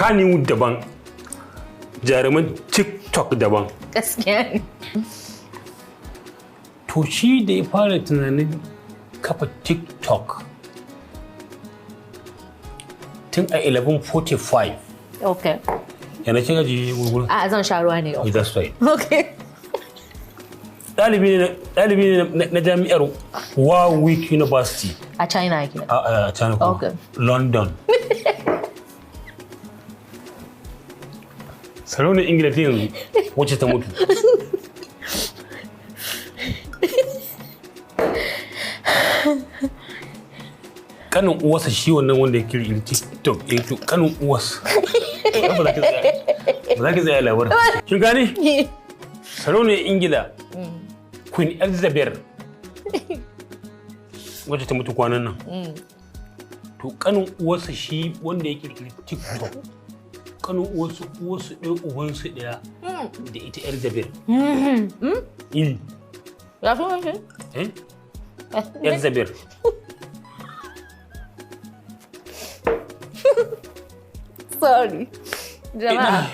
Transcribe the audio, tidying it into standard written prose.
Kannywood daban, jaruman TikTok daban. Gaskiya ne. To shi da ya fara tunanin kafa TikTok tun a 1145. Okay. Yana kika ji gurguru? A zan sha ruwa ne yau. That's right. Okay. Ɗalibi ne na jami'ar Warwick University. A China ke. A China kuma. Okay. London. Sarauniyar Ingila ta yanzu wacce ta mutu. Kanin uwarsa shi wannan wanda ya kirkiri TikTok kanin uwarsa. Ba za ki tsaya labarin. Kin gane? Sarauniyar Ingila Queen Elizabeth wacce ta mutu kwanan nan. To kanin uwarsa shi wanda ya kirkiri TikTok. Kanin uwarsu ɗaya ubansu ɗaya da ita Elizabeth. Ya fi wanke? Elizabeth. Sorry. Jama'a.